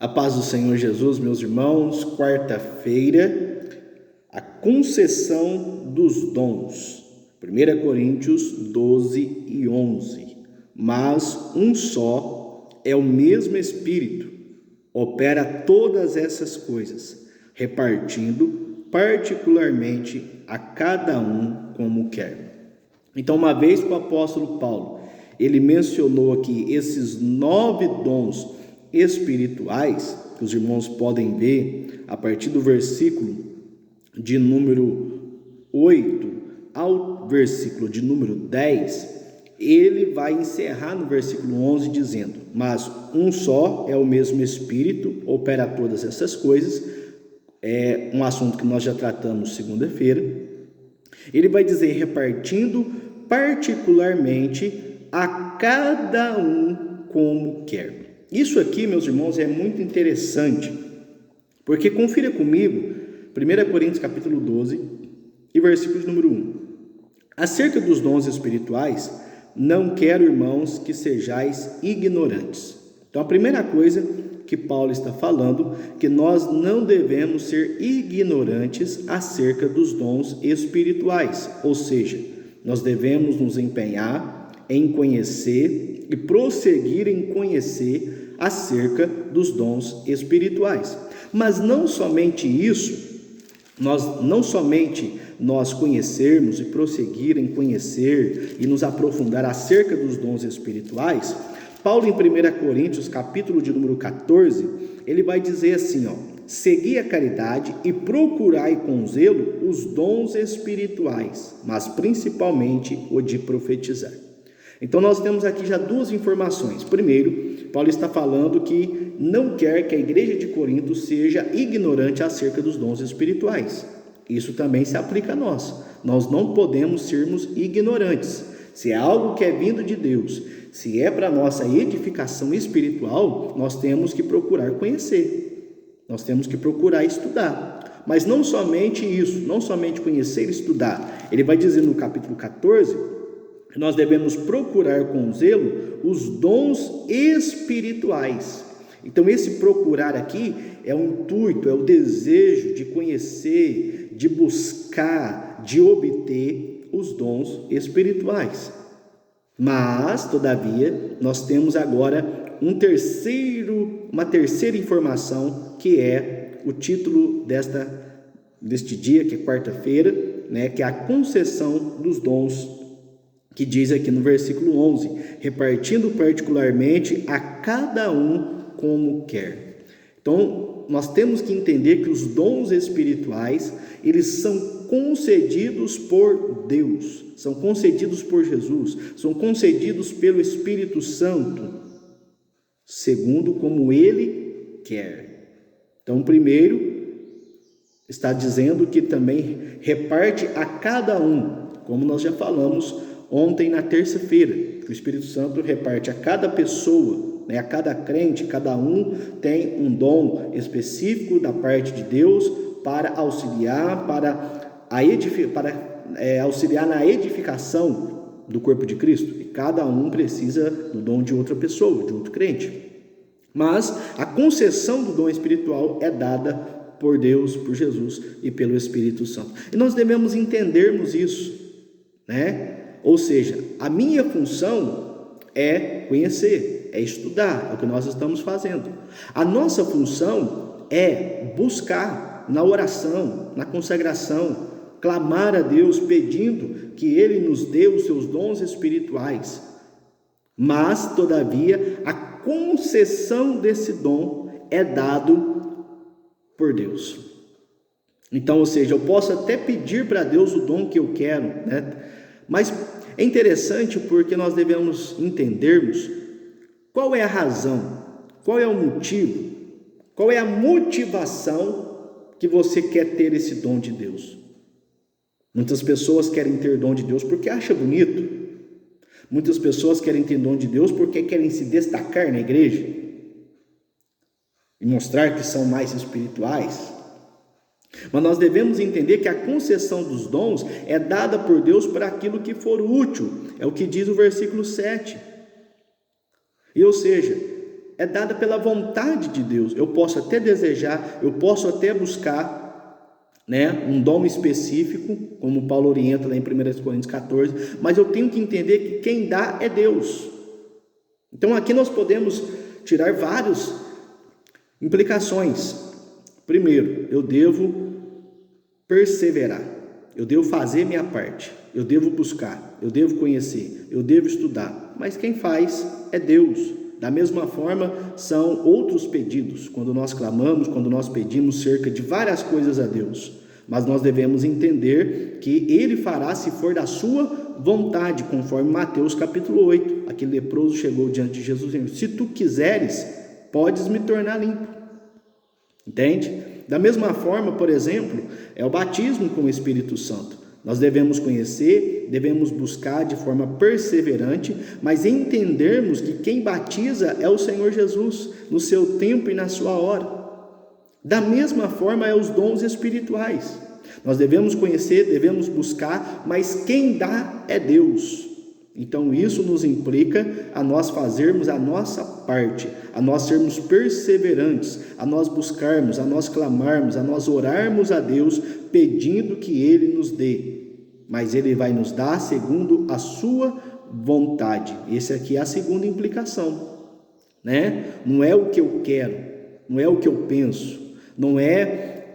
A paz do Senhor Jesus, meus irmãos, quarta-feira, a concessão dos dons. 1 Coríntios 12 e 11. Mas um só é o mesmo Espírito, opera todas essas coisas, repartindo particularmente a cada um como quer. Então, uma vez que o apóstolo Paulo, ele mencionou aqui esses 9 dons espirituais, que os irmãos podem ver a partir do versículo de número 8 ao versículo de número 10, ele vai encerrar no versículo 11 dizendo: mas um só é o mesmo Espírito, opera todas essas coisas. É um assunto que nós já tratamos segunda-feira. Ele vai dizer: repartindo particularmente a cada um como quer. Isso aqui, meus irmãos, é muito interessante, porque confira comigo 1 Coríntios capítulo 12 e versículo número 1. Acerca dos dons espirituais, não quero, irmãos, que sejais ignorantes. Então, a primeira coisa que Paulo está falando, que nós não devemos ser ignorantes acerca dos dons espirituais, ou seja, nós devemos nos empenhar em conhecer e prosseguir em conhecer acerca dos dons espirituais. Mas não somente isso, nós conhecermos e prosseguir em conhecer e nos aprofundar acerca dos dons espirituais. Paulo, em 1 Coríntios, capítulo de número 14, ele vai dizer assim, segui a caridade e procurai com zelo os dons espirituais, mas principalmente o de profetizar. Então nós temos aqui já duas informações. Primeiro, Paulo está falando que não quer que a igreja de Corinto seja ignorante acerca dos dons espirituais. Isso também se aplica a nós. Nós não podemos sermos ignorantes. Se é algo que é vindo de Deus, se é para a nossa edificação espiritual, nós temos que procurar conhecer. Nós temos que procurar estudar. Mas não somente isso, não somente conhecer e estudar. Ele vai dizer no capítulo 14... nós devemos procurar com zelo os dons espirituais. Então, esse procurar aqui é o intuito, é o desejo de conhecer, de buscar, de obter os dons espirituais. Mas, todavia, nós temos agora uma terceira informação, que é o título deste dia, que é quarta-feira, que é a concessão dos dons, que diz aqui no versículo 11, repartindo particularmente a cada um como quer. Então, nós temos que entender que os dons espirituais, eles são concedidos por Deus, são concedidos por Jesus, são concedidos pelo Espírito Santo, segundo como Ele quer. Então, primeiro, está dizendo que também reparte a cada um, como nós já falamos ontem na terça-feira, que o Espírito Santo reparte a cada pessoa, a cada crente, cada um tem um dom específico da parte de Deus para auxiliar, auxiliar na edificação do corpo de Cristo. E cada um precisa do dom de outra pessoa, de outro crente. Mas a concessão do dom espiritual é dada por Deus, por Jesus e pelo Espírito Santo. E nós devemos entendermos isso, Ou seja, a minha função é conhecer, é estudar, é o que nós estamos fazendo. A nossa função é buscar na oração, na consagração, clamar a Deus pedindo que Ele nos dê os seus dons espirituais. Mas, todavia, a concessão desse dom é dado por Deus. Então, ou seja, eu posso até pedir para Deus o dom que eu quero, Mas é interessante porque nós devemos entendermos qual é a razão, qual é o motivo, qual é a motivação que você quer ter esse dom de Deus. Muitas pessoas querem ter dom de Deus porque acham bonito. Muitas pessoas querem ter dom de Deus porque querem se destacar na igreja e mostrar que são mais espirituais. Mas nós devemos entender que a concessão dos dons é dada por Deus para aquilo que for útil. É o que diz o versículo 7. E, ou seja, é dada pela vontade de Deus. Eu posso até desejar, eu posso até buscar, né, um dom específico, como Paulo orienta lá em 1 Coríntios 14, mas eu tenho que entender que quem dá é Deus. Então aqui nós podemos tirar várias implicações. Primeiro, eu devo perseverar, eu devo fazer minha parte, eu devo buscar, eu devo conhecer, eu devo estudar, mas quem faz é Deus. Da mesma forma, são outros pedidos, quando nós clamamos, quando nós pedimos cerca de várias coisas a Deus, mas nós devemos entender que Ele fará se for da sua vontade, conforme Mateus capítulo 8, aquele leproso chegou diante de Jesus e disse: se tu quiseres, podes me tornar limpo. Entende? Da mesma forma, por exemplo, é o batismo com o Espírito Santo. Nós devemos conhecer, devemos buscar de forma perseverante, mas entendermos que quem batiza é o Senhor Jesus, no seu tempo e na sua hora. Da mesma forma é os dons espirituais. Nós devemos conhecer, devemos buscar, mas quem dá é Deus. Então isso nos implica a nós fazermos a nossa parte, a nós sermos perseverantes, a nós buscarmos, a nós clamarmos, a nós orarmos a Deus pedindo que Ele nos dê, mas Ele vai nos dar segundo a sua vontade. Essa aqui é a segunda implicação, né? Não é o que eu quero, não é o que eu penso, não é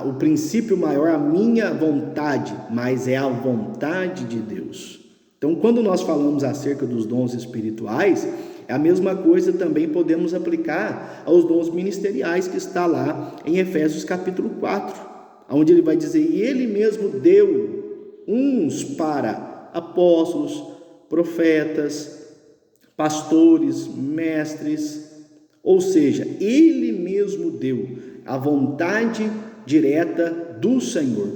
o princípio maior, a minha vontade, mas é a vontade de Deus. Então, quando nós falamos acerca dos dons espirituais, é a mesma coisa também podemos aplicar aos dons ministeriais que está lá em Efésios capítulo 4, onde ele vai dizer: e ele mesmo deu uns para apóstolos, profetas, pastores, mestres, ou seja, ele mesmo deu a vontade direta do Senhor.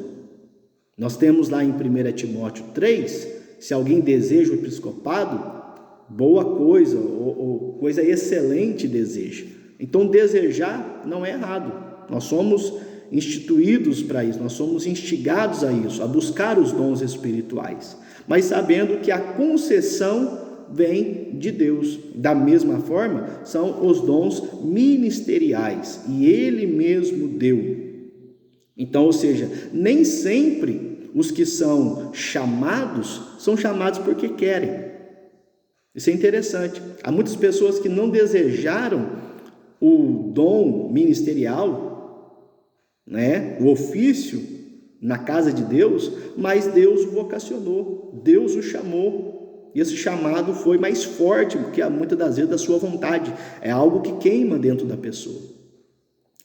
Nós temos lá em 1 Timóteo 3, se alguém deseja o episcopado, boa coisa, ou coisa excelente deseja. Então desejar não é errado, nós somos instituídos para isso, nós somos instigados a isso, a buscar os dons espirituais, mas sabendo que a concessão vem de Deus. Da mesma forma, são os dons ministeriais, e Ele mesmo deu. Então, ou seja, nem sempre os que são chamados porque querem. Isso é interessante. Há muitas pessoas que não desejaram o dom ministerial, né, o ofício na casa de Deus, mas Deus o vocacionou, Deus o chamou, e esse chamado foi mais forte do que muitas das vezes da sua vontade. É algo que queima dentro da pessoa.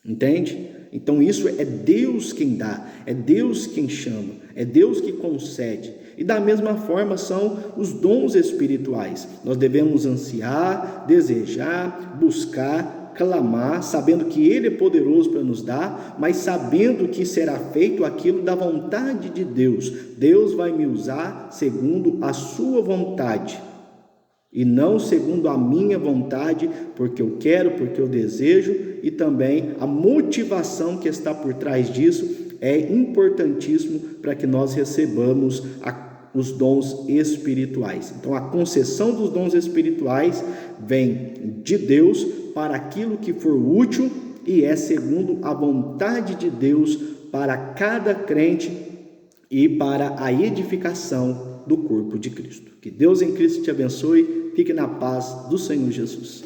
Entende? Então isso é Deus quem dá, é Deus quem chama, é Deus que concede. E da mesma forma são os dons espirituais. Nós devemos ansiar, desejar, buscar, clamar, sabendo que Ele é poderoso para nos dar, mas sabendo que será feito aquilo da vontade de Deus. Deus vai me usar segundo a sua vontade, e não segundo a minha vontade, porque eu quero, porque eu desejo, e também a motivação que está por trás disso é importantíssimo para que nós recebamos os dons espirituais. Então a concessão dos dons espirituais vem de Deus para aquilo que for útil, e é segundo a vontade de Deus para cada crente e para a edificação do corpo de Cristo. Que Deus em Cristo te abençoe. Fique na paz do Senhor Jesus.